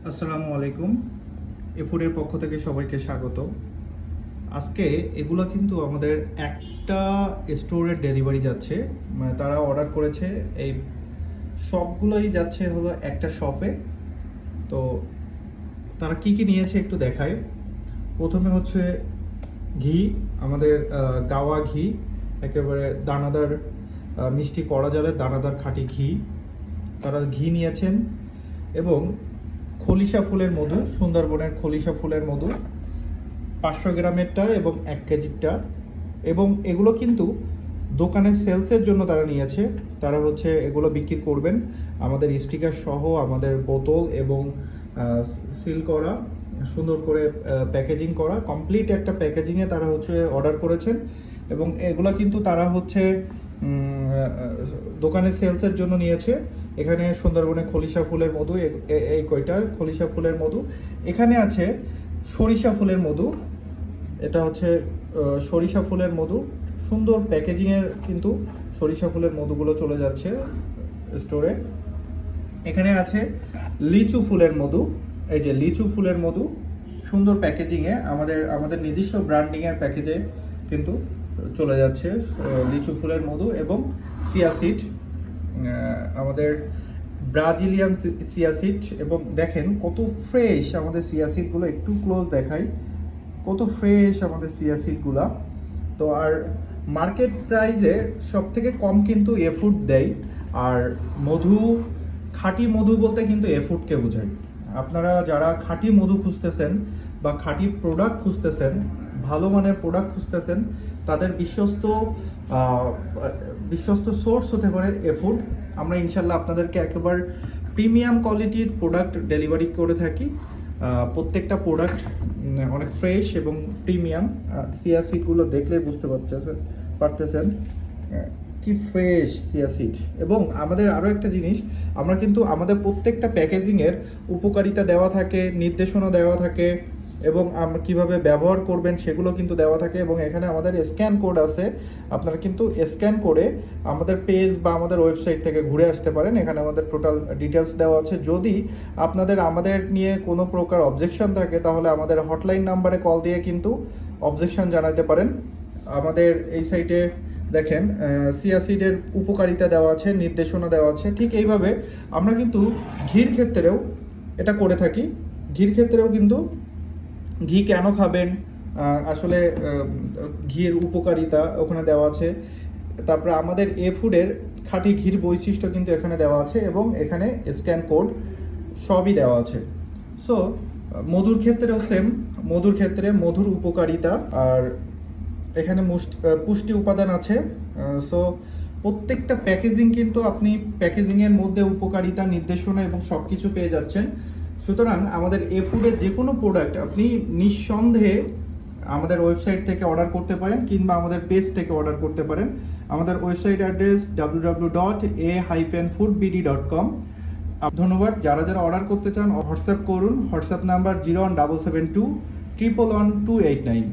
আসসালামু আলাইকুম। এফুডের পক্ষ থেকে সবাইকে স্বাগত। আজকে এগুলো কিন্তু আমাদের একটা স্টোরের ডেলিভারি যাচ্ছে, মানে তারা অর্ডার করেছে। এই সবগুলোই যাচ্ছে হলো একটা শপে। তো তারা কি কি নিয়েছে একটু দেখায়। প্রথমে হচ্ছে ঘি, আমাদের গাওয়া ঘি, একেবারে দানাদার, মিষ্টি কড়া জালের দানাদার খাঁটি ঘি। তারা ঘি নিয়েছেন এবং খলিশা ফুলের মধু, সুন্দরবনের খলিশা ফুলের মধু 500 গ্রামেরটা এবং 1 কেজিরটা। এবং এগুলো কিন্তু দোকানের সেলসের জন্য তারা নিয়েছে। তারা হচ্ছে এগুলো বিক্রি করবেন আমাদের স্টিকার সহ, আমাদের বোতল এবং সিল করা, সুন্দর করে প্যাকেজিং করা, কমপ্লিট একটা প্যাকেজিংয়ে তারা হচ্ছে অর্ডার করেছেন। এবং এগুলো কিন্তু তারা হচ্ছে দোকানের সেলসের জন্য নিয়েছে। এখানে সুন্দরবনে খলিশা ফুলের মধু, এই কয়টা খলিশা ফুলের মধু। এখানে আছে সরিষা ফুলের মধু, এটা হচ্ছে সরিষা ফুলের মধু। সুন্দর প্যাকেজিংয়ের কিন্তু সরিষা ফুলের মধুগুলো চলে যাচ্ছে স্টোরে। এখানে আছে লিচু ফুলের মধু, এই যে লিচু ফুলের মধু, সুন্দর প্যাকেজিংয়ে, আমাদের নিজস্ব ব্র্যান্ডিংয়ের প্যাকেজে কিন্তু চলে যাচ্ছে লিচু ফুলের মধু। এবং সিয়াসিড, আমাদের ব্রাজিলিয়ান সিয়াসিড। এবং দেখেন কত ফ্রেশ আমাদের সিয়াসিডগুলো, একটু ক্লোজ দেখাই, কত ফ্রেশ আমাদের সিয়াসিডগুলা। তো আর মার্কেট প্রাইসে সব থেকে কম কিন্তু এফুড দেয়। আর মধু, খাঁটি মধু বলতে কিন্তু এফুডকে বোঝায়। আপনারা যারা খাঁটি মধু খুঁজতেছেন বা খাঁটি প্রোডাক্ট খুঁজতেছেন, ভালো মানের প্রোডাক্ট খুঁজতেছেন, তাদের বিশ্বস্ত সোর্স হতে পারে এফুড। আমরা ইনশাল্লাহ আপনাদেরকে একেবারে প্রিমিয়াম কোয়ালিটির প্রোডাক্ট ডেলিভারি করে থাকি। প্রত্যেকটা প্রোডাক্ট অনেক ফ্রেশ এবং প্রিমিয়াম। সিয়াসিডগুলো দেখলে বুঝতে পারতেছেন কি ফ্রেশ সিয়াসিড। এবং আমাদের আরও একটা জিনিস, আমরা কিন্তু আমাদের প্রত্যেকটা প্যাকেজিংয়ের উপকারিতা দেওয়া থাকে, নির্দেশনা দেওয়া থাকে এবং কিভাবে ব্যবহার করবেন সেগুলো কিন্তু দেওয়া থাকে। এবং এখানে আমাদের স্ক্যান কোড আছে, আপনারা কিন্তু স্ক্যান করে আমাদের পেজ বা আমাদের ওয়েবসাইট থেকে ঘুরে আসতে পারেন। এখানে আমাদের টোটাল ডিটেলস দেওয়া আছে। যদি আপনাদের আমাদের নিয়ে কোনো প্রকার অবজেকশন থাকে, তাহলে আমাদের হটলাইন নাম্বারে কল দিয়ে কিন্তু অবজেকশন জানাতে পারেন। আমাদের এই সাইটে দেখেন সিয়াসিডের উপকারিতা দেওয়া আছে, নির্দেশনা দেওয়া আছে। ঠিক এইভাবে আমরা কিন্তু ঘির ক্ষেত্রেও এটা করে থাকি। ঘির ক্ষেত্রেও কিন্তু ঘি কেন খাবেন, আসলে ঘির উপকারিতা ওখানে দেওয়া আছে। তারপরে আমাদের ফুডের খাঁটি ঘির বৈশিষ্ট্য কিন্তু এখানে দেওয়া আছে এবং এখানে স্ক্যান কোড সবই দেওয়া আছে। সো মধুর ক্ষেত্রেও সেম, মধুর ক্ষেত্রে মধুর উপকারিতা আর এখানে পুষ্টি উপাদান আছে। সো প্রত্যেকটা প্যাকেজিং কিন্তু আপনি প্যাকেজিংয়ের মধ্যে উপকারিতা, নির্দেশনা এবং সব কিছু পেয়ে যাচ্ছেন। সুতরাং আমাদের ফুডের যে কোনো প্রোডাক্ট আপনি নিঃসন্দেহে আমাদের ওয়েবসাইট থেকে অর্ডার করতে পারেন কিংবা আমাদের পেজ থেকে অর্ডার করতে পারেন। আমাদের ওয়েবসাইট অ্যাড্রেস www.a-foodbd.com। ধন্যবাদ। যারা যারা অর্ডার করতে চান হোয়াটসঅ্যাপ করুন। WhatsApp number 01772 111 289।